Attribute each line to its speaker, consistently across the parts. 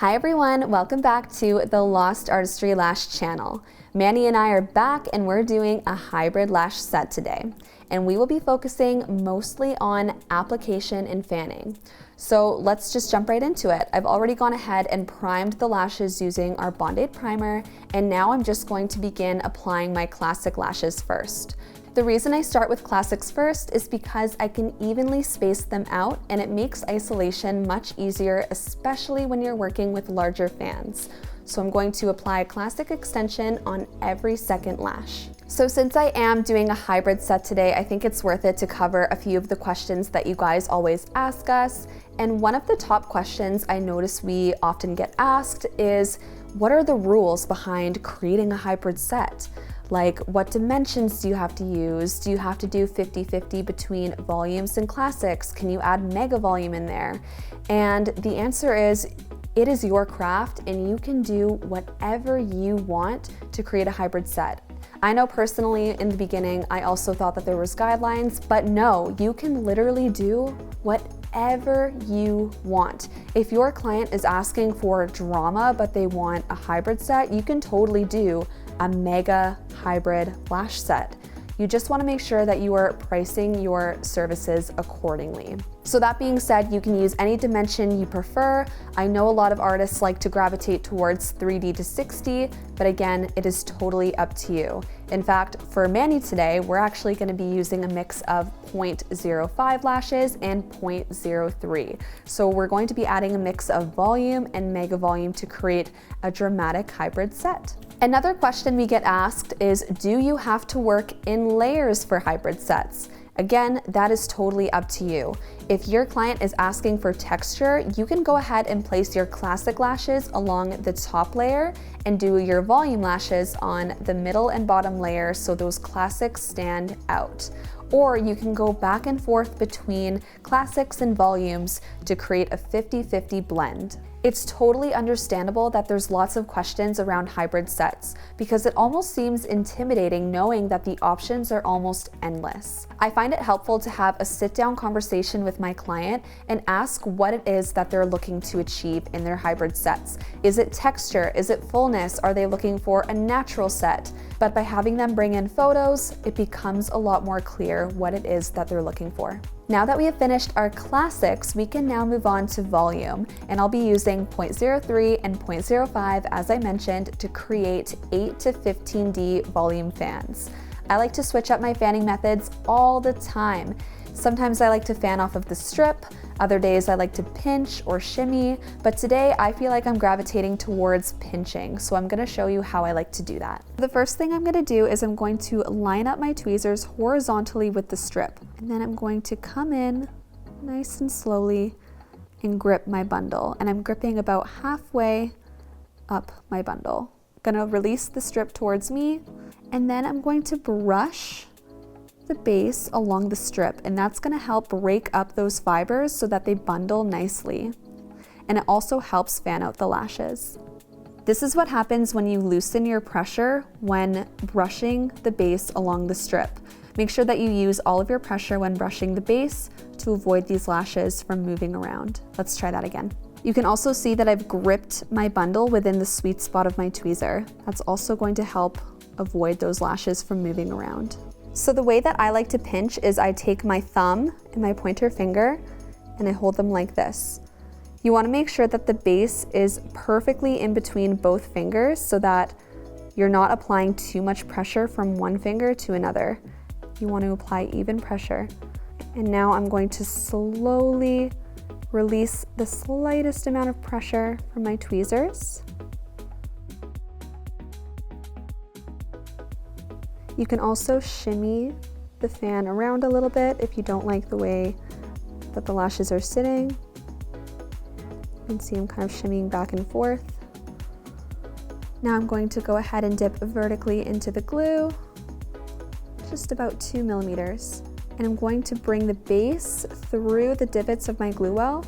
Speaker 1: Hi everyone, welcome back to the Lost Artistry Lash channel. Manny and I are back and we're doing a hybrid lash set today. And we will be focusing mostly on application and fanning. So let's just jump right into it. I've already gone ahead and primed the lashes using our Bond-Aid primer, and now I'm just going to begin applying my classic lashes first. The reason I start with classics first is because I can evenly space them out and it makes isolation much easier, especially when you're working with larger fans. So I'm going to apply a classic extension on every second lash. So since I am doing a hybrid set today, I think it's worth it to cover a few of the questions that you guys always ask us. And one of the top questions I notice we often get asked is, what are the rules behind creating a hybrid set? Like, what dimensions do you have to use? Do you have to do 50-50 between volumes and classics? Can you add mega volume in there? And the answer is, it is your craft and you can do whatever you want to create a hybrid set. I know personally in the beginning, I also thought that there was guidelines, but no, you can literally do whatever you want. If your client is asking for drama, but they want a hybrid set, you can totally do a mega hybrid lash set. You just want to make sure that you are pricing your services accordingly. So that being said, you can use any dimension you prefer. I know a lot of artists like to gravitate towards 3D to 60, but again, it is totally up to you. In fact, for Manny today, we're actually going to be using a mix of 0.05 lashes and 0.03. So we're going to be adding a mix of volume and mega volume to create a dramatic hybrid set. Another question we get asked is, do you have to work in layers for hybrid sets? Again, that is totally up to you. If your client is asking for texture, you can go ahead and place your classic lashes along the top layer and do your volume lashes on the middle and bottom layer so those classics stand out. Or you can go back and forth between classics and volumes to create a 50-50 blend. It's totally understandable that there's lots of questions around hybrid sets because it almost seems intimidating knowing that the options are almost endless. I find it helpful to have a sit-down conversation with my client and ask what it is that they're looking to achieve in their hybrid sets. Is it texture? Is it fullness? Are they looking for a natural set? But by having them bring in photos, it becomes a lot more clear what it is that they're looking for. Now that we have finished our classics, we can now move on to volume, and I'll be using 0.03 and 0.05 as I mentioned to create 8 to 15D volume fans. I like to switch up my fanning methods all the time. Sometimes I like to fan off of the strip, other days I like to pinch or shimmy, but today I feel like I'm gravitating towards pinching, so I'm gonna show you how I like to do that. The first thing I'm gonna do is I'm going to line up my tweezers horizontally with the strip, and then I'm going to come in nice and slowly and grip my bundle, and I'm gripping about halfway up my bundle. Gonna release the strip towards me, and then I'm going to brush the base along the strip, and that's going to help break up those fibers so that they bundle nicely. And it also helps fan out the lashes. This is what happens when you loosen your pressure when brushing the base along the strip. Make sure that you use all of your pressure when brushing the base to avoid these lashes from moving around. Let's try that again. You can also see that I've gripped my bundle within the sweet spot of my tweezer. That's also going to help avoid those lashes from moving around. So the way that I like to pinch is I take my thumb and my pointer finger and I hold them like this. You want to make sure that the base is perfectly in between both fingers so that you're not applying too much pressure from one finger to another. You want to apply even pressure. And now I'm going to slowly release the slightest amount of pressure from my tweezers. You can also shimmy the fan around a little bit if you don't like the way that the lashes are sitting. You can see I'm kind of shimmying back and forth. Now I'm going to go ahead and dip vertically into the glue, just about 2 millimeters. And I'm going to bring the base through the divots of my glue well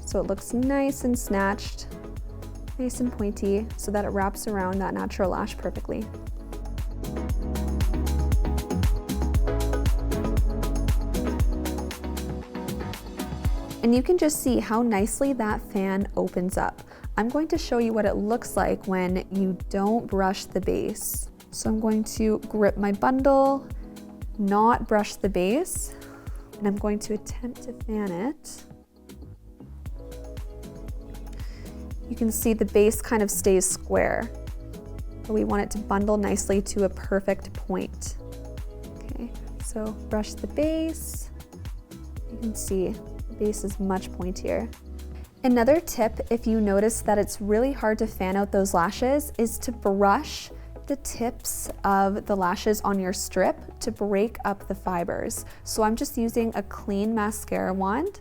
Speaker 1: so it looks nice and snatched, nice and pointy, so that it wraps around that natural lash perfectly. And you can just see how nicely that fan opens up. I'm going to show you what it looks like when you don't brush the base. So I'm going to grip my bundle, not brush the base, and I'm going to attempt to fan it. You can see the base kind of stays square, but we want it to bundle nicely to a perfect point. Okay, so brush the base. You can see the base is much pointier. Another tip, if you notice that it's really hard to fan out those lashes, is to brush the tips of the lashes on your strip to break up the fibers. So I'm just using a clean mascara wand,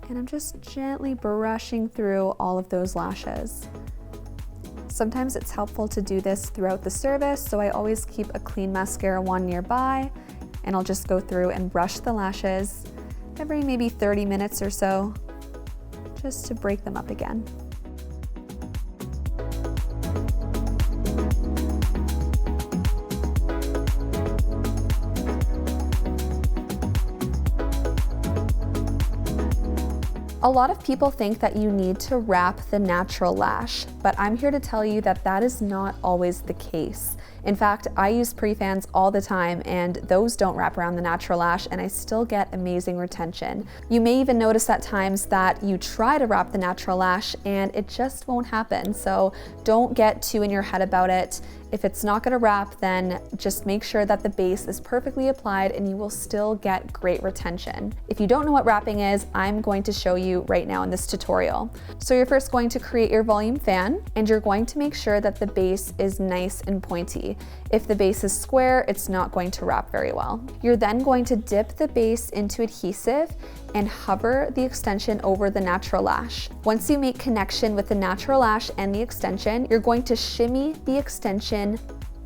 Speaker 1: and I'm just gently brushing through all of those lashes. Sometimes it's helpful to do this throughout the service, so I always keep a clean mascara wand nearby, and I'll just go through and brush the lashes every maybe 30 minutes or so, just to break them up again. A lot of people think that you need to wrap the natural lash, but I'm here to tell you that that is not always the case. In fact, I use pre-fans all the time, and those don't wrap around the natural lash, and I still get amazing retention. You may even notice at times that you try to wrap the natural lash and it just won't happen, so don't get too in your head about it. If it's not gonna wrap, then just make sure that the base is perfectly applied and you will still get great retention. If you don't know what wrapping is, I'm going to show you right now in this tutorial. So you're first going to create your volume fan, and you're going to make sure that the base is nice and pointy. If the base is square, it's not going to wrap very well. You're then going to dip the base into adhesive and hover the extension over the natural lash. Once you make connection with the natural lash and the extension, you're going to shimmy the extension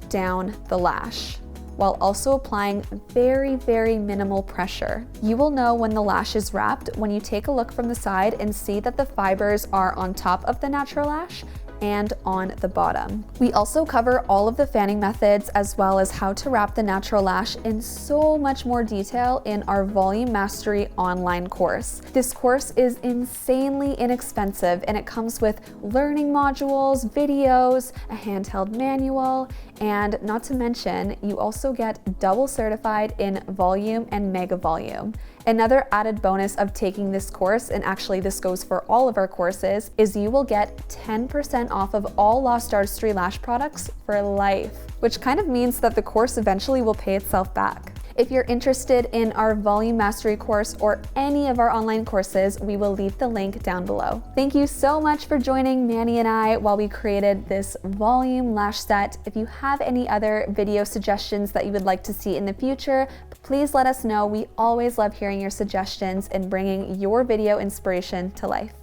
Speaker 1: down the lash while also applying very, very minimal pressure. You will know when the lash is wrapped when you take a look from the side and see that the fibers are on top of the natural lash and on the bottom. We also cover all of the fanning methods as well as how to wrap the natural lash in so much more detail in our Volume Mastery online course. This course is insanely inexpensive, and it comes with learning modules, videos, a handheld manual, and not to mention, you also get double certified in volume and mega volume. Another added bonus of taking this course, and actually this goes for all of our courses, is you will get 10% off of all Lost Artistry lash products for life, which kind of means that the course eventually will pay itself back. If you're interested in our Volume Mastery course or any of our online courses, we will leave the link down below. Thank you so much for joining Manny and I while we created this volume lash set. If you have any other video suggestions that you would like to see in the future, please let us know. We always love hearing your suggestions and bringing your video inspiration to life.